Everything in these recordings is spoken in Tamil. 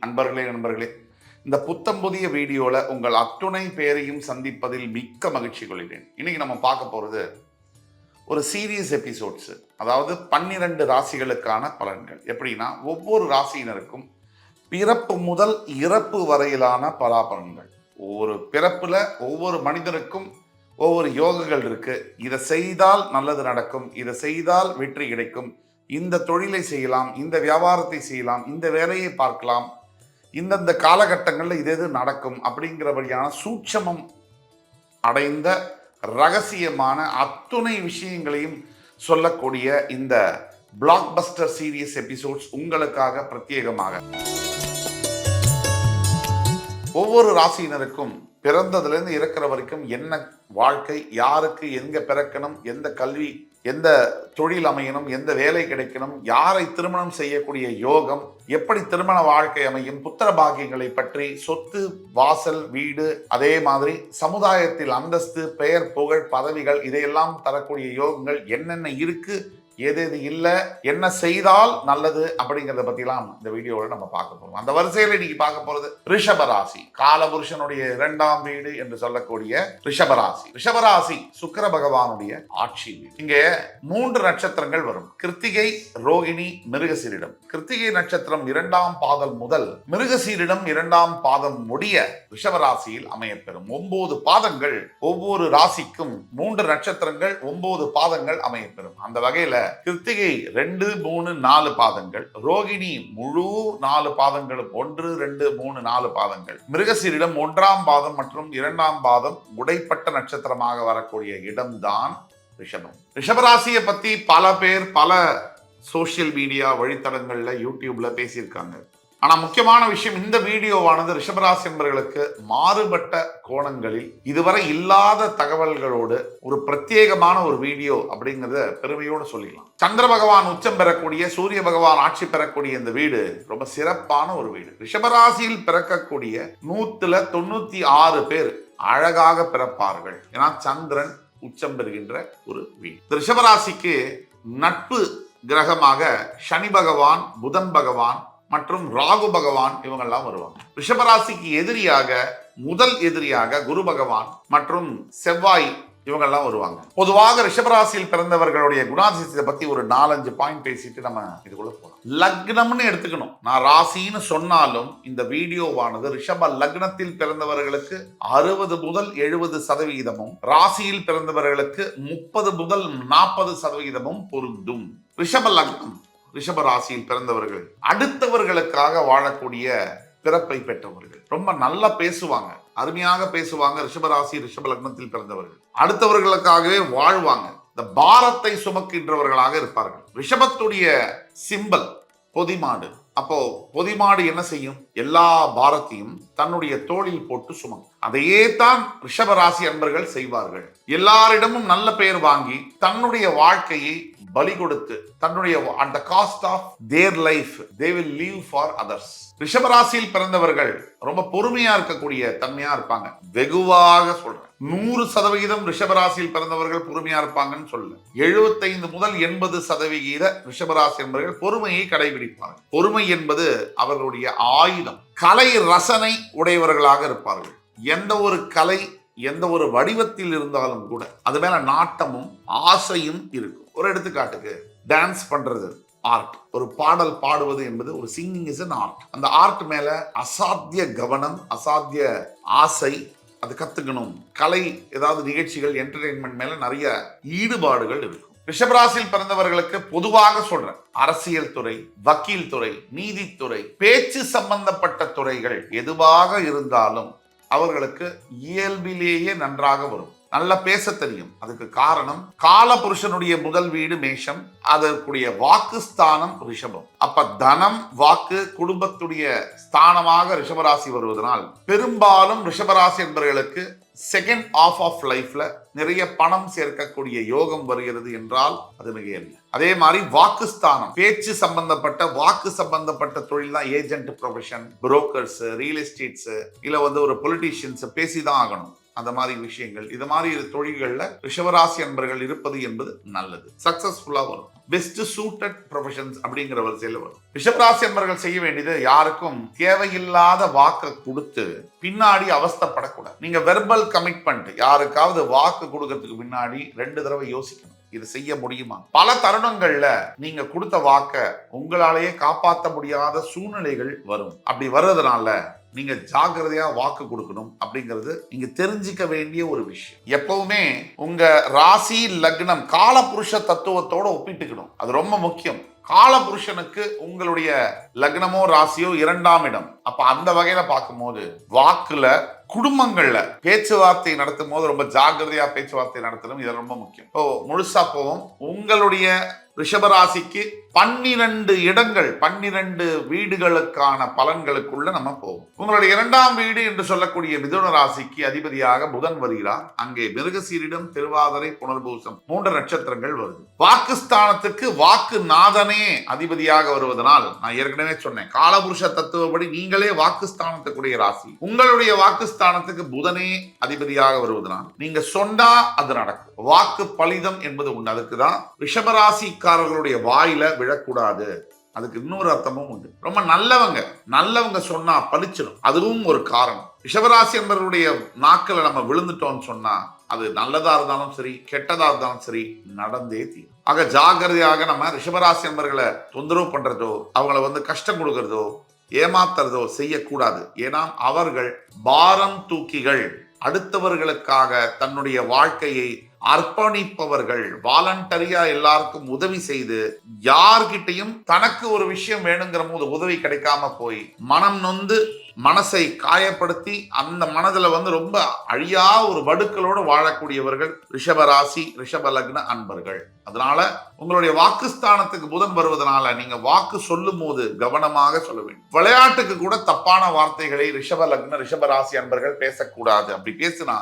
நண்பர்களே, இந்த புத்தம் புதிய வீடியோவில் உங்கள் அத்துணை பேரையும் சந்திப்பதில் மிக்க மகிழ்ச்சி கொள்கிறேன். இன்னைக்கு நம்ம பார்க்க போகிறது ஒரு சீரியஸ் எபிசோட்ஸ், அதாவது 12 ராசிகளுக்கான பலன்கள். எப்படின்னா, ஒவ்வொரு ராசியினருக்கும் பிறப்பு முதல் இறப்பு வரையிலான பலாபலன்கள். ஒவ்வொரு பிறப்புல ஒவ்வொரு மனிதனுக்கும் ஒவ்வொரு யோகங்கள் இருக்கு. இதை செய்தால் நல்லது நடக்கும், இதை செய்தால் வெற்றி கிடைக்கும், இந்த தொழிலை செய்யலாம், இந்த வியாபாரத்தை செய்யலாம், இந்த வேலையை பார்க்கலாம், இந்தந்த காலகட்டங்களில் இது நடக்கும் அப்படிங்கிறபடியான சூட்சமம் அடைந்த ரகசியமான அத்துணை விஷயங்களையும் சொல்லக்கூடிய இந்த பிளாக் பஸ்டர் சீரியஸ் எபிசோட்ஸ் உங்களுக்காக பிரத்யேகமாக. ஒவ்வொரு ராசியினருக்கும் பிறந்ததுலேருந்து இறக்குற வரைக்கும் என்ன வாழ்க்கை, யாருக்கு எங்க பிறக்கணும், எந்த கல்வி, எந்த தொழில் அமையணும், எந்த வேலை கிடைக்கணும், யாரை திருமணம் செய்யக்கூடிய யோகம், எப்படி திருமண வாழ்க்கை அமையும், புத்திர பாக்கியங்களை பற்றி, சொத்து, வாசல், வீடு, அதே மாதிரி சமுதாயத்தில் அந்தஸ்து, பெயர், புகழ், பதவிகள், இதையெல்லாம் தரக்கூடிய யோகங்கள் என்னென்ன இருக்கு, எது இல்லை, என்ன செய்தால் நல்லது அப்படிங்கிறத பத்திலாம் இந்த வீடியோவில் நம்ம பார்க்க போறோம். அந்த வரிசையில் இன்னைக்கு பார்க்க போறது ரிஷபராசி, காலபுருஷனுடைய 2ஆம் வீடு என்று சொல்லக்கூடிய ரிஷபராசி. ரிஷபராசி சுக்கிர பகவானுடைய ஆட்சி வீடு. இங்க 3 நட்சத்திரங்கள் வரும்: கிருத்திகை, ரோகிணி, மிருகசீரிடம். கிருத்திகை நட்சத்திரம் 2ஆம் பாதம் முதல் மிருகசீரிடம் 2ஆம் பாதம் முடிய ரிஷபராசியில் அமையப்பெறும். 9 பாதங்கள், ஒவ்வொரு ராசிக்கும் 3 நட்சத்திரங்கள், 9 பாதங்கள் அமையப்பெறும். அந்த வகையில கிருத்திகை 2, 3, 4 பாதங்கள், ரோகிணி முழு 4 பாதங்களும் 1, 2, 3, 4 பாதங்கள், மிருகசீரிடம் 1ஆம் பாதம் மற்றும் 2ஆம் பாதம் உடைப்பட்ட நட்சத்திரமாக வரக்கூடிய இடம்தான் ரிஷபம். ரிஷபராசியை பத்தி பல பேர் பல சோசியல் மீடியா வழித்தடங்கள்ல, யூடியூப்ல பேசியிருக்காங்க. ஆனா முக்கியமான விஷயம், இந்த வீடியோவானது ரிஷபராசி என்பவர்களுக்கு மாறுபட்ட கோணங்களில் இதுவரை இல்லாத தகவல்களோடு ஒரு பிரத்யேகமான ஒரு வீடியோ அப்படிங்கிறத பெருமையோடு சொல்லிடலாம். சந்திர பகவான் உச்சம் பெறக்கூடிய, சூரிய பகவான் ஆட்சி பெறக்கூடிய இந்த வீடு ரொம்ப சிறப்பான ஒரு வீடு. ரிஷபராசியில் பிறக்கக்கூடிய 196 பேர் அழகாக பிறப்பார்கள். ஏன்னா சந்திரன் உச்சம் பெறுகின்ற ஒரு வீடு. ரிஷபராசிக்கு நட்பு கிரகமாக சனி பகவான், புதன் பகவான் மற்றும் ராகு பகவான் இவங்கெல்லாம் வருவாங்க. ரிஷபராசிக்கு எதிரியாக, முதல் எதிரியாக குரு பகவான் மற்றும் செவ்வாய் இவங்கெல்லாம் வருவாங்க. பொதுவாக ரிஷபராசியில் பிறந்தவர்களுடைய குணாதிசயத்தை பத்தி ஒரு 4-5 பாயிண்ட் பேசிட்டு நம்ம இதுக்குள்ள போகலாம். லக்னம்னு எடுத்துக்கணும். நான் ராசின்னு சொன்னாலும் இந்த வீடியோவானது ரிஷப லக்னத்தில் பிறந்தவர்களுக்கு 60 முதல் 70% ராசியில் பிறந்தவர்களுக்கு 30 முதல் 40% பொருந்தும். ரிஷப லக்னம், ரிஷப ராசியில் பிறந்தவர்கள் அடுத்தவர்களுக்காக வாழக்கூடிய பிறப்பை பெற்றவர்கள். ரொம்ப நல்லா பேசுவாங்க, அருமையாக பேசுவாங்க. ரிஷபராசி, ரிஷப லக்னத்தில் பிறந்தவர்கள் அடுத்தவர்களுக்காகவே வாழ்வாங்க. இந்த பாரத்தை சுமக்கின்றவர்களாக இருப்பார்கள். ரிஷபத்துடைய சிம்பல் பொதிமாடு. அப்போ பொதிமாடு என்ன செய்யும்? எல்லா பாரத்தையும் தன்னுடைய தோளில் போட்டு சுமக்கும். அதையே தான் ரிஷபராசி அன்பர்கள் செய்வார்கள். எல்லாரிடமும் நல்ல பெயர் வாங்கி தன்னுடைய வாழ்க்கையை பலி கொடுத்து, தன்னுடைய at the cost of their life they will live for others. ரிஷபராசியில் பிறந்தவர்கள் ரொம்ப பொறுமையா இருக்கக்கூடிய தன்மையா இருப்பாங்க. வெகுவாக சொல்றேன், 100% ரிஷபராசியில் பிறந்தவர்கள் பொறுமையா இருப்பாங்கன்னு சொல்ல, 75 முதல் 80% ரிஷபராசி என்பவர்கள் பொறுமையை கடைபிடிப்பார்கள். பொறுமை என்பது அவர்களுடைய ஆயுதம். கலை ரசனை உடையவர்களாக இருப்பார்கள். எந்த ஒரு கலை, எந்த ஒரு வடிவத்தில் இருந்தாலும் கூட அது மேல நாட்டமும் ஆசையும் இருக்கும். ஒரு எடுத்துக்காட்டுக்கு, டான்ஸ் பண்றது ஆர்ட், ஒரு பாடல் பாடுவது என்பது ஒரு சிங்கிங் இஸ் an ஆர்ட். அந்த ஆர்ட் மேல அசாத்திய கவனம், அசாத்திய ஆசை, அது கத்துக்கணும். கலை, ஏதாவது நிகழ்ச்சிகள், என்டர்டெயின்மெண்ட் மேல நிறைய ஈடுபாடுகள் இருக்கும். ரிஷபராசியில் பிறந்தவர்களுக்கு பொதுவாக சொல்றேன், அரசியல் துறை, வக்கீல் துறை, நீதித்துறை, பேச்சு சம்பந்தப்பட்ட துறைகள் எதுவாக இருந்தாலும் அவர்களுக்கு இயல்பிலேயே நன்றாக வரும். நல்லா பேச தெரியும். அதுக்கு காரணம், காலபுருஷனுடைய முதல் வீடு மேஷம், அதற்குரிய வாக்குஸ்தானம் ரிஷபம். அப்ப தனம், வாக்கு, குடும்பத்துடைய ஸ்தானமாக ரிஷபராசி வருவதனால் பெரும்பாலும் ரிஷபராசி என்பவர்களுக்கு செகண்ட் ஆஃப் ஆஃப் லைஃப்ல நிறைய பணம் சேர்க்கக்கூடிய யோகம் வருகிறது என்றால் அது மிகையல்ல. அதே மாதிரி வாக்குஸ்தானம், பேச்சு சம்பந்தப்பட்ட, வாக்கு சம்பந்தப்பட்ட தொழில் தான் agent profession, brokers, real estates, இல்ல ஒரு பொலிட்டீஷியன்ஸ் பேசிதான் ஆகணும். அந்த மாதிரி விஷயங்கள், இது மாதிரி தொழில்கள்ல ரிஷபராசி அன்பர்கள் இருப்பது என்பது நல்லது. சக்சஸ்ஃபுல்லா வரும். பெஸ்ட் சூட்டட் ப்ரொஃபஷன்ஸ் அப்படிங்கிற வரிசையில் வரும். ரிஷபராசி அன்பர்கள் செய்ய வேண்டியது, யாருக்கும் தேவையில்லாத வாக்கு கொடுத்து பின்னாடி அவஸ்தைப்படக்கூடாது. நீங்க வெர்பல் கமிட்மெண்ட், யாருக்காவது வாக்கு கொடுக்கறதுக்கு பின்னாடி 2 தடவை யோசிக்கணும். இது செய்ய முடியுமா? பல தருணங்கள்ல நீங்க கொடுத்த வாக்க உங்களாலேயே காப்பாற்ற முடியாத சூழ்நிலைகள் வரும். அப்படி வர்றதுனால நீங்க ஜாக்கிரதையா வாக்கு கொடுக்கணும் அப்படிங்கிறது நீங்க தெரிஞ்சிக்க வேண்டிய ஒரு விஷயம். எப்பவுமே உங்க ராசி லக்னம் காலபுருஷ தத்துவத்தோட ஒப்பிட்டுக்கணும். அது ரொம்ப முக்கியம். காலபுருஷனுக்கு உங்களுடைய லக்னமோ ராசியோ 2ஆம் இடம். அப்ப அந்த வகையில பார்க்கும்போது வாக்குல, குடும்பங்கள்ல பேச்சுவார்த்தை நடத்தும் போது ரொம்ப ஜாக்கிரதையா பேச்சுவார்த்தை நடத்தணும். இது ரொம்ப முக்கியம். இப்போ முழுசா போவோம். உங்களுடைய ரிஷபராசிக்கு 12 இடங்கள், 12 வீடுகளுக்கான பலன்களுக்குள்ள நம்ம போவோம். உங்களுடைய 2ஆம் வீடு என்று சொல்லக்கூடிய மிதுன ராசிக்கு அதிபதியாக புதன் வருகிறார். அங்கே மிருகசீரிடம், திருவாதிரை, புனர்பூசம் 3 நட்சத்திரங்கள் வருது. வாக்குஸ்தானத்துக்கு வாக்கு நாதனே அதிபதியாக வருவதனால், நான் ஏற்கனவே சொன்னேன், காலபுருஷ தத்துவப்படி நீங்களே வாக்குஸ்தானத்துக்குரிய ராசி. உங்களுடைய வாக்குஸ்தானத்துக்கு புதனே அதிபதியாக வருவதனால் நீங்க சொன்னா அது நடக்கும். வாக்கு பலிதம் என்பது உண்டு. அதுக்குதான் ரிஷபராசிக்காரர்களுடைய வாயில விழக்கூடாது. அதுக்கு இன்னொரு அர்த்தமும் உண்டு. ரொம்ப நல்லவங்க சொன்னா பலிச்சிடும். அதுவும் ஒரு காரணம். ரிஷபராசி என்பவர்களுடைய நாக்கில் நம்ம விழுந்துட்டோம்னு சொன்னா அது நல்லதா இருந்தாலும் சரி, கெட்டதா இருந்தாலும் சரி, நடந்தே தீரும். ஆக ஜாகிரதையாக நம்ம ரிஷபராசி என்பவர்களை தொந்தரவு பண்றதோ, அவங்களை கஷ்டம் கொடுக்கறதோ, ஏமாத்துறதோ செய்யக்கூடாது. ஏன்னா அவர்கள் பாரம் தூக்கிகள். அடுத்தவர்களுக்காக தன்னுடைய வாழ்க்கையை அர்ப்பணிப்பவர்கள். வாலண்டரியா எல்லாருக்கும் உதவி செய்து, யார்கிட்டையும் தனக்கு ஒரு விஷயம் வேணுங்கிற போது உதவி கிடைக்காம போய் மனம் நொந்து மனசை காயப்படுத்தி அந்த மனதுல ரொம்ப அழியா ஒரு வடுக்களோடு வாழக்கூடியவர்கள் ரிஷபராசி, ரிஷப லக்ன அன்பர்கள். அதனால உங்களுடைய வாக்குஸ்தானத்துக்கு புதன் வருவதனால நீங்க வாக்கு சொல்லும் போது கவனமாக சொல்ல வேண்டும். விளையாட்டுக்கு கூட தப்பான வார்த்தைகளை ரிஷப லக்ன, ரிஷபராசி அன்பர்கள் பேசக்கூடாது. அப்படி பேசினா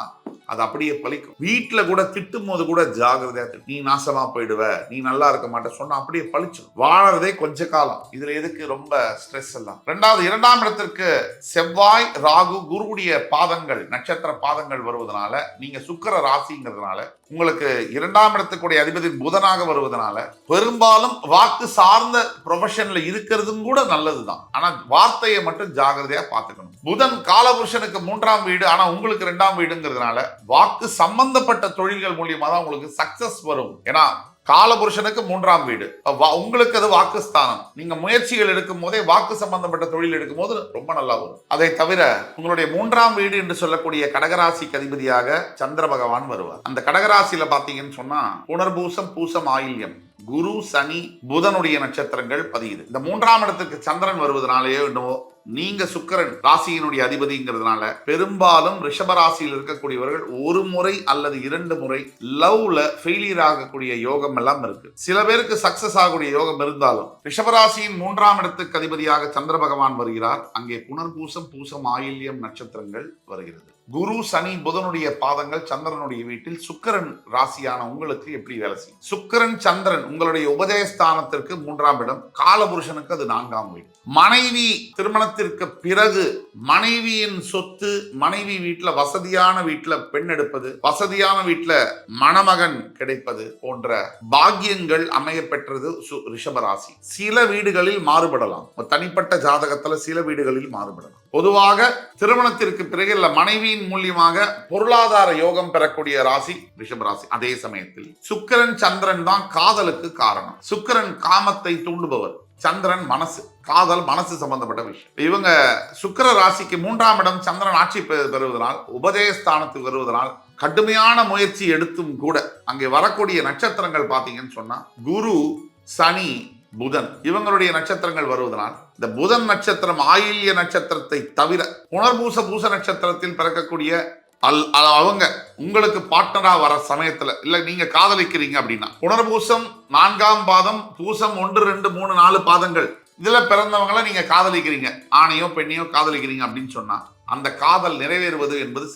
அது அப்படியே பலிக்கும். வீட்டுல கூட திட்டும் போது கூட ஜாகிரதையா, நீ நாசமா போயிடுவ, நீ நல்லா இருக்க மாட்ட சொன்னா அப்படியே பழிச்சிடும். வாழறதே கொஞ்ச காலம். இதுல எதுக்கு ரொம்ப ஸ்ட்ரெஸ் எல்லாம். 2ஆம் இடத்திற்கு செவ்வாய், ராகு, குருவுடைய பாதங்கள், நட்சத்திர பாதங்கள் வருவதனால, நீங்க சுக்கிர ராசிங்கிறதுனால உங்களுக்கு 2ஆம் இடத்துக்குடைய அதிபதி புதனாக வருவதனால பெரும்பாலும் வாக்கு சார்ந்த ப்ரொஃபஷன்ல இருக்கிறதும் கூட நல்லதுதான். ஆனா வார்த்தையை மட்டும் ஜாகிரதையா பார்த்துக்கணும். புதன் காலபுருஷனுக்கு 3ஆம் வீடு, ஆனா உங்களுக்கு 2ஆம் வீடுங்கிறதுனால வாக்கு சம்பந்தப்பட்ட தொழில்கள் மூலியமா தான் உங்களுக்கு சக்சஸ் வரும். ஏன்னா காலபுருஷனுக்கு 3ஆம் வீடு, உங்களுக்கு அது வாக்குஸ்தானம். நீங்க முயற்சிகள் எடுக்கும் போதே வாக்கு சம்பந்தப்பட்ட தொழில் எடுக்கும் போது ரொம்ப நல்லா வரும். அதை தவிர உங்களுடைய 3ஆம் வீடு என்று சொல்லக்கூடிய கடகராசிக்கு அதிபதியாக சந்திர பகவான் வருவார். அந்த கடகராசியில பாத்தீங்கன்னு சொன்னா புனர்பூசம், பூசம், ஆயில்யம், குரு, சனி, புதனுடைய நட்சத்திரங்கள் பதியுது. இந்த 3ஆம் இடத்துக்கு சந்திரன் வருவதனாலேயோ என்னவோ நீங்க சுக்கிரன் ராசியினுடைய அதிபதிங்கிறதுனால பெரும்பாலும் ரிஷபராசியில் இருக்கக்கூடியவர்கள் 1 முறை அல்லது 2 முறை லவ்ல ஃபெயிலியர் ஆகக்கூடிய யோகம் எல்லாம் இருக்கு. சில பேருக்கு சக்சஸ் ஆகக்கூடிய யோகம் இருந்தாலும் ரிஷபராசியின் 3ஆம் இடத்துக்கு அதிபதியாக சந்திர பகவான் வருகிறார். அங்கே புனர்பூசம், பூசம், ஆயில்யம் நட்சத்திரங்கள் வருகிறது. குரு, சனி, புதனுடைய பாதங்கள் சந்திரனுடைய வீட்டில் சுக்கிரன் ராசியான உங்களுக்கு எப்படி வேலை செய்யும்? சுக்கிரன், சந்திரன் உங்களுடைய உபஜயஸ்தானத்திற்கு 3ஆம் இடம், காலபுருஷனுக்கு அது 4ஆம் வீடு. மனைவி திருமணத்திற்கு பிறகு மனைவியின் சொத்து, மனைவி வீட்டுல வசதியான வீட்டுல பெண் எடுப்பது, வசதியான வீட்டுல மணமகன் கிடைப்பது போன்ற பாக்கியங்கள் அமைய பெற்றது ரிஷபராசி. சில வீடுகளில் மாறுபடலாம். தனிப்பட்ட ஜாதகத்துல சில வீடுகளில் மாறுபடலாம். பொதுவாக திருமணத்திற்கு பிறகு மனைவியின் மூலியமாக பொருளாதார யோகம் பெறக்கூடிய ராசி ரிஷபராசி. அதே சமயத்தில் சுக்கிரன், சந்திரன் தான் காதலுக்கு காரணம். சுக்கிரன் காமத்தை தூண்டுபவர், சந்திரன் மனசு, காதல், மனசு சம்பந்தப்பட்ட விஷயம். இவங்க சுக்கிர ராசிக்கு 3ஆம் இடம் சந்திரன் ஆட்சி பெறுவதனால், உபஜயஸ்தானத்துக்கு வருவதனால் கடுமையான முயற்சி எடுத்தும் கூட அங்கே வரக்கூடிய நட்சத்திரங்கள் பாத்தீங்கன்னு சொன்னா குரு, சனி, புதன் இவங்களுடைய நட்சத்திரங்கள் வருவதனால் இந்த புதன் நட்சத்திரம் ஆயில்ய நட்சத்திரத்தை தவிர புனர்பூச, பூச நட்சத்திரத்தில் பிறக்கக்கூடிய அவங்க உங்களுக்கு பார்ட்னரா வர சமயத்துல, இல்ல நீங்க காதலிக்கிறீங்க அப்படின்னா புனர்பூசம் 4ஆம் பாதம், பூசம் 1, 2, 3, 4 பாதங்கள் இதுல பிறந்தவங்களை நீங்க காதலிக்கிறீங்க, ஆணையோ பெண்ணையோ காதலிக்கிறீங்க அப்படின்னு சொன்னா அந்த காதல் நிறைவேறுவது என்பது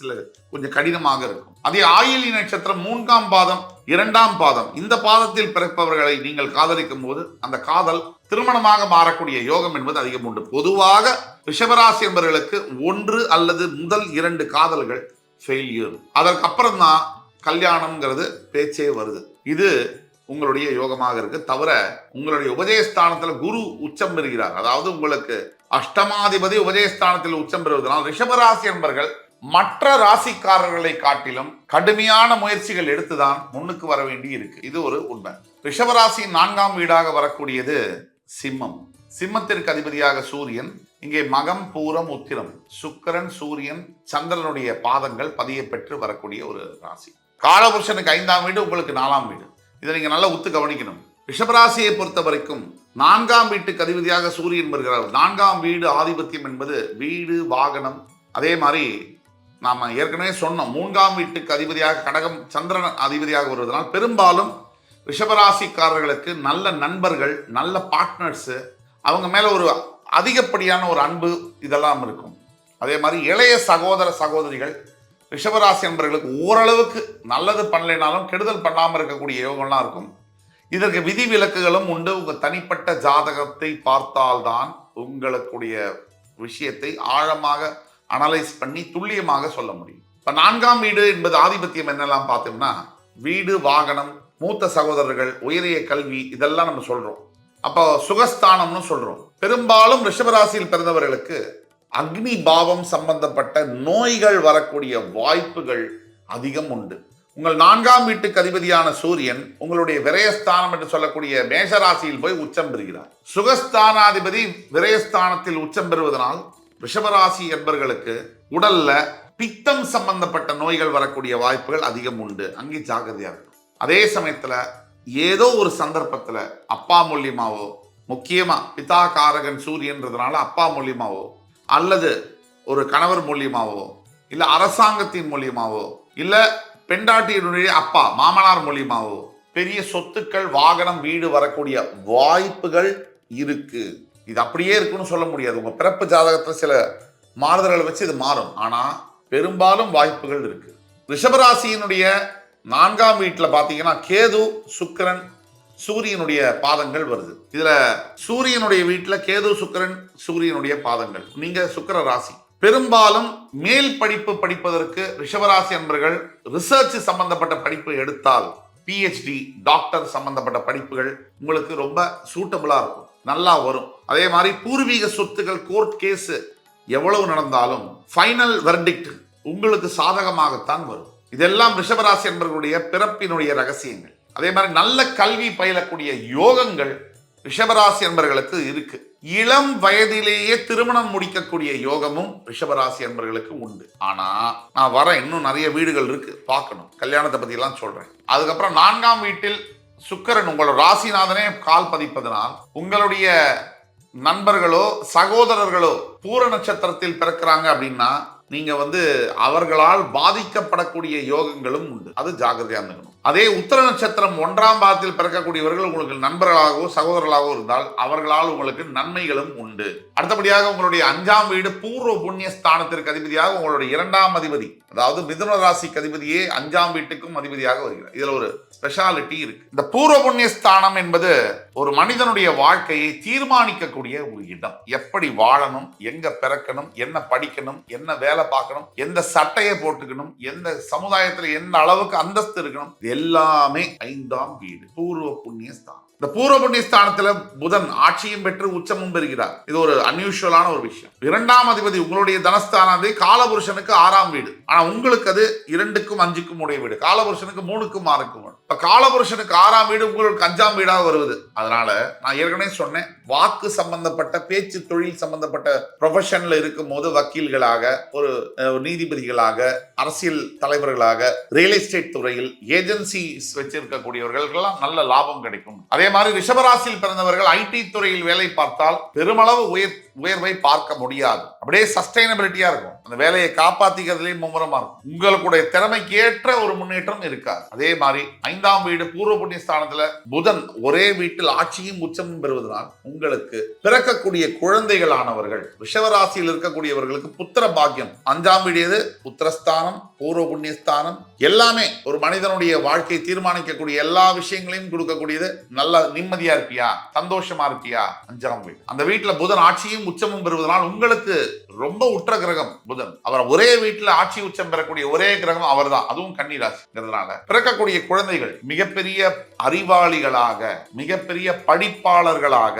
கொஞ்சம் கடினமாக இருக்கும். அதே ஆயில்ய நட்சத்திரம் 3ஆம் பாதம், 2ஆம் பாதம் இந்த பாதத்தில் பிறப்பவர்களை நீங்கள் காதலிக்கும் போது அந்த காதல் திருமணமாக மாறக்கூடிய யோகம் என்பது அதிகம் உண்டு. பொதுவாக ரிஷபராசி என்பவர்களுக்கு 1 அல்லது முதல் 2 காதல்கள் ஃபெயில்யூர். அதற்கப்புறம் தான் கல்யாணம்ங்கிறது பேச்சே வருது. இது உங்களுடைய யோகமாக இருக்கு. தவிர உங்களுடைய உபஜயஸ்தானத்தில் குரு உச்சம் பெறுகிறார். அதாவது உங்களுக்கு அஷ்டமாதிபதி உபஜயஸ்தானத்தில் உச்சம் பெறுவதனால் ரிஷபராசி என்பர்கள் மற்ற ராசிக்காரர்களை காட்டிலும் கடுமையான முயற்சிகள் எடுத்துதான் முன்னுக்கு வர வேண்டி இருக்கு. இது ஒரு உண்மை. ரிஷபராசியின் 4ஆம் வீடாக வரக்கூடியது சிம்மம். சிம்மத்திற்கு அதிபதியாக சூரியன். இங்கே மகம், பூரம், உத்திரம், சுக்கிரன், சூரியன், சந்திரனுடைய பாதங்கள் பதிய பெற்று வரக்கூடிய ஒரு ராசி. காலபுருஷனுக்கு 5ஆம் வீடு, உங்களுக்கு 4ஆம் வீடு. இதை நீங்க நல்லா உத்து கவனிக்கணும். ரிஷபராசியை பொறுத்த வரைக்கும் 4ஆம் வீட்டுக்கு அதிபதியாக சூரியன் வருகிறார். 4ஆம் வீடு ஆதிபத்தியம் என்பது வீடு, வாகனம். அதே மாதிரி நாம ஏற்கனவே சொன்னோம், 3ஆம் வீட்டுக்கு அதிபதியாக கடகம், சந்திரன் அதிபதியாக வருவதனால் பெரும்பாலும் ரிஷபராசிக்காரர்களுக்கு நல்ல நண்பர்கள், நல்ல பார்ட்னர்ஸ், அவங்க மேல ஒரு அதிகப்படியான ஒரு அன்பு இதெல்லாம் இருக்கும். அதே மாதிரி இளைய சகோதர சகோதரிகள் ரிஷபராசி என்பவர்களுக்கு ஓரளவுக்கு நல்லது பண்ணலைனாலும் கெடுதல் பண்ணாமல் இருக்கக்கூடிய யோகம்லாம் இருக்கும். இதற்கு விதி விலக்குகளும் உண்டு. உங்க தனிப்பட்ட ஜாதகத்தை பார்த்தால்தான் உங்களுடைய விஷயத்தை ஆழமாக அனலைஸ் பண்ணி துல்லியமாக சொல்ல முடியும். இப்ப 4ஆம் வீடு என்பது ஆதிபத்தியம் என்னெல்லாம் பார்த்தோம்னா வீடு, வாகனம், மூத்த சகோதரர்கள், உயரிய கல்வி, இதெல்லாம் நம்ம சொல்றோம். அப்போ சுகஸ்தானம்னு சொல்றோம். பெரும்பாலும் ரிஷபராசியில் பிறந்தவர்களுக்கு அக்னி பாவம் சம்பந்தப்பட்ட நோய்கள் வரக்கூடிய வாய்ப்புகள் அதிகம் உண்டு. உங்கள் 4ஆம் வீட்டுக்கு அதிபதியான சூரியன் உங்களுடைய விரயஸ்தானம் என்று சொல்லக்கூடிய மேஷராசியில் போய் உச்சம் பெறுகிறார். சுகஸ்தானாதிபதி விரயஸ்தானத்தில் உச்சம் பெறுவதனால் ரிஷபராசி என்பவர்களுக்கு உடல்ல பித்தம் சம்பந்தப்பட்ட நோய்கள் வரக்கூடிய வாய்ப்புகள் அதிகம் உண்டு. அங்கே ஜாக்கிரதையா இருக்கும். அதே சமயத்துல ஏதோ ஒரு சந்தர்ப்பத்துல அப்பா மூலியமாவோ, முக்கியமா பிதா காரகன் சூரியன்றதுனால அப்பா மூலியமாவோ, அல்லது ஒரு கணவர் மூலியமாவோ, இல்ல அரசாங்கத்தின் மூலியமாவோ, இல்ல பெண்டாட்டியினுடைய அப்பா மாமனார் மூலியமாவோ பெரிய சொத்துக்கள், வாகனம், வீடு வரக்கூடிய வாய்ப்புகள் இருக்கு. இது அப்படியே இருக்குன்னு சொல்ல முடியாது. உங்க பிறப்பு ஜாதகத்துல சில மாறுதல்களை வச்சு இது மாறும். ஆனா பெரும்பாலும் வாய்ப்புகள் இருக்கு. ரிஷபராசியினுடைய 4ஆம் வீட்டுல பாத்தீங்கன்னா கேது, சுக்கிரன், சூரியனுடைய பாதங்கள் வருது. இதுல சூரியனுடைய வீட்டுல கேது, சுக்கிரன், சூரியனுடைய பாதங்கள். நீங்க சுக்கிர ராசி. பெரும்பாலும் மேல் படிப்பு படிப்பதற்கு ரிஷபராசி என்பவர்கள் ரிசர்ச் சம்பந்தப்பட்ட படிப்பு எடுத்தால் பிஹெச்டி, டாக்டர் சம்பந்தப்பட்ட படிப்புகள் உங்களுக்கு ரொம்ப சூட்டபிளா இருக்கும், நல்லா வரும். அதே மாதிரி பூர்வீக சொத்துக்கள், கோர்ட் கேஸ் எவ்வளவு நடந்தாலும் ஃபைனல் வெர்டிக்ட் உங்களுக்கு சாதகமாகத்தான் வரும். இதெல்லாம் ரிஷபராசி என்பவர்களுடைய பிறப்பினுடைய ரகசியங்கள். அதே மாதிரி நல்ல கல்வி பயிலக்கூடிய யோகங்கள் ரிஷபராசி என்பவர்களுக்கு இருக்கு. இளம் வயதிலேயே திருமணம் முடிக்கக்கூடிய யோகமும் ரிஷபராசி என்பவர்களுக்கு உண்டு. ஆனா நான் வர இன்னும் நிறைய வீடுகள் இருக்கு, பார்க்கணும். கல்யாணத்தை பத்தி எல்லாம் சொல்றேன். அதுக்கப்புறம் 4ஆம் வீட்டில் சுக்கிரன் உங்களோட ராசிநாதனே கால் பதிப்பதனால் உங்களுடைய நண்பர்களோ சகோதரர்களோ பூர நட்சத்திரத்தில் பிறக்கிறாங்க அப்படின்னா நீங்க அவர்களால் பாதிக்கப்படக்கூடிய யோகங்களும் உண்டு. அது ஜாக்கிரதையா இருந்துக்கணும். அதே உத்திர நட்சத்திரம் 1ஆம் பாதத்தில் பிறக்கக்கூடியவர்கள் உங்களுக்கு நண்பர்களாகவோ சகோதரர்களாகவோ இருந்தால் அவர்களால் உங்களுக்கு நன்மைகளும் உண்டு. அடுத்தபடியாக உங்களுடைய 5ஆம் வீடு பூர்வ புண்ணிய ஸ்தானத்திற்கு அதிபதியாக உங்களுடைய 2ஆம் அதிபதி, அதாவது மிதுன ராசிக்கு அதிபதியே 5ஆம் வீட்டுக்கும் அதிபதியாக வருகிறார். இதுல ஒரு ஸ்பெஷாலிட்டி இருக்கு. இந்த பூர்வ புண்ணிய ஸ்தானம் என்பது ஒரு மனிதனுடைய வாழ்க்கையை தீர்மானிக்கக்கூடிய ஒரு இடம். எப்படி வாழணும், எங்க பிறக்கணும், என்ன படிக்கணும், என்ன வேலை பார்க்கணும், எந்த சட்டையை போட்டுக்கணும், எந்த சமுதாயத்தில் எந்த அளவுக்கு அந்தஸ்து இருக்கணும், எல்லாமே 5ஆம் வீடு பூர்வ புண்ணிய ஸ்தானம். இந்த பூர்வ புண்ணிய ஸ்தானத்துல புதன் ஆட்சியும் பெற்று உச்சமும் பெறுகிறார். இது ஒரு அன்யூஷுவலான ஒரு விஷயம். 2ஆம் அதிபதி உங்களுடைய தனஸ்தானாதிபதி காலபுருஷனுக்கு 6ஆம் வீடு. ஆனா உங்களுக்கு அது 2க்கும் 5க்கும் உடைய வீடு. காலபுருஷனுக்கு 3க்கும் 6க்கும். இப்ப காலபுருஷனுக்கு 6ஆம் வீடு உங்களுக்கு 5ஆம் வீடாக வருவது. அதனால நான் ஏற்கனவே சொன்னேன், வாக்கு சம்பந்தப்பட்ட பேச்சு தொழில் சம்பந்தப்பட்ட ப்ரொஃபஷன்ல இருக்கும் போது வக்கீல்களாக, ஒரு நீதிபதிகளாக, அரசியல் தலைவர்களாக, ரியல் எஸ்டேட் துறையில் ஏஜென்சிஸ் வச்சிருக்கக்கூடியவர்களுக்கெல்லாம் நல்ல லாபம் கிடைக்கும். அதே மாதிரி ரிஷபராசியில் பிறந்தவர்கள் ஐடி துறையில் வேலை பார்த்தால் பெருமளவு உயர்வை பார்க்க முடியாது. அப்படியே சஸ்டைனபிலிட்டியா இருக்கும். அந்த வேலையை காப்பாத்திக்கிறதுலயும் மும்முரமா இருக்கும். உங்களுடைய திறமைக்கு ஏற்ற ஒரு முன்னேற்றம் இருக்காது. அதே மாதிரி 5ஆம் வீடு பூர்வ புண்ணிய ஸ்தானத்துல புதன் ஒரே வீட்டில் ஆட்சியும் உச்சமும் பெறுவதனால் உங்களுக்கு பிறக்கக்கூடிய குழந்தைகளானவர்கள் ரிஷபராசியில் இருக்கக்கூடியவர்களுக்கு புத்திர பாக்கியம். 5ஆம் வீடு எது? புத்திரஸ்தானம், பூர்வ புண்ணியஸ்தானம். எல்லாமே ஒரு மனிதனுடைய வாழ்க்கையை தீர்மானிக்கக்கூடிய எல்லா விஷயங்களையும் கொடுக்கக்கூடியது. நல்ல நிம்மதியா இருப்பியா, சந்தோஷமா இருப்பியா? 5ஆம் வீடு. அந்த வீட்டுல புதன் ஆட்சியும் உச்சமும் பெறுவதனால் உங்களுக்கு ரொம்ப உற்ற கிரகம் புதன். அவர் ஒரே வீட்டுல ஆட்சி உச்சம் பெறக்கூடிய ஒரே கிரகம் அவர் தான். அதுவும் கன்னி ராசிங்கிறதுனால பிறக்கக்கூடிய குழந்தைகள் மிகப்பெரிய அறிவாளிகளாக, மிகப்பெரிய படிப்பாளர்களாக,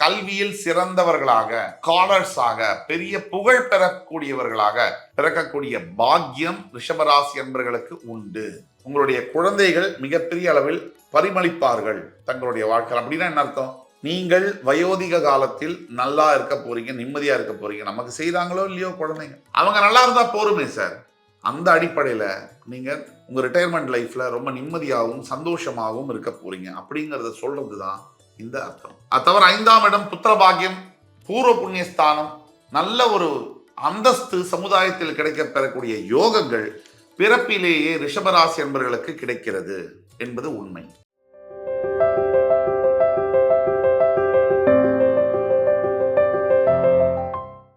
கல்வியில் சிறந்தவர்களாக, ஸ்காலர்ஸாக, பெரிய புகழ் பெறக்கூடியவர்களாக பிறக்கக்கூடிய பாக்கியம் ரிஷபராசி என்பவர்களுக்கு உண்டு. உங்களுடைய குழந்தைகள் மிகப்பெரிய அளவில் பரிமளிப்பார்கள் தங்களுடைய வாழ்க்கை. அப்படின்னா என்ன அர்த்தம்? நீங்கள் வயோதிக காலத்தில் நல்லா இருக்க போறீங்க, நிம்மதியா இருக்க போறீங்க. நமக்கு செய்தாங்களோ இல்லையோ குழந்தைங்க, அவங்க நல்லா இருந்தா போருமே சார். அந்த அடிப்படையில நீங்க உங்க ரிட்டையர்மெண்ட் லைஃப்ல ரொம்ப நிம்மதியாகவும் சந்தோஷமாகவும் இருக்க போறீங்க அப்படிங்கறத சொல்றதுதான் இந்த அர்த்தம். அது தவிர 5ஆம் இடம் புத்திர பாக்கியம், பூர்வ புண்ணியஸ்தானம், நல்ல ஒரு அந்தஸ்து சமுதாயத்தில் கிடைக்க பெறக்கூடிய யோகங்கள் பிறப்பிலேயே ரிஷபராசி என்பவர்களுக்கு கிடைக்கிறது என்பது உண்மை.